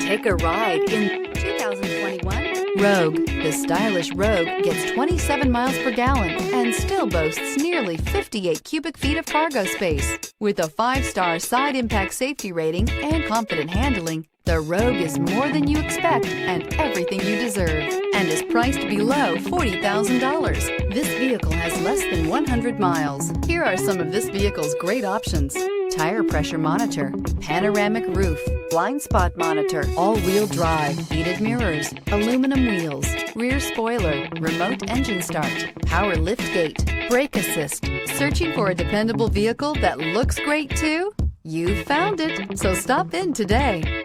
Take a ride in 2021 Rogue. The stylish Rogue gets 27 miles per gallon and still boasts nearly 58 cubic feet of cargo space. With a 5-star side impact safety rating and confident handling, the Rogue is more than you expect and everything you deserve, and is priced below $40,000. This vehicle has less than 100 miles. Here are some of this vehicle's great options: tire pressure monitor, panoramic roof, blind spot monitor, all-wheel drive, heated mirrors, aluminum wheels, rear spoiler, remote engine start, power lift gate, brake assist. Searching for a dependable vehicle that looks great too? You found it, so stop in today.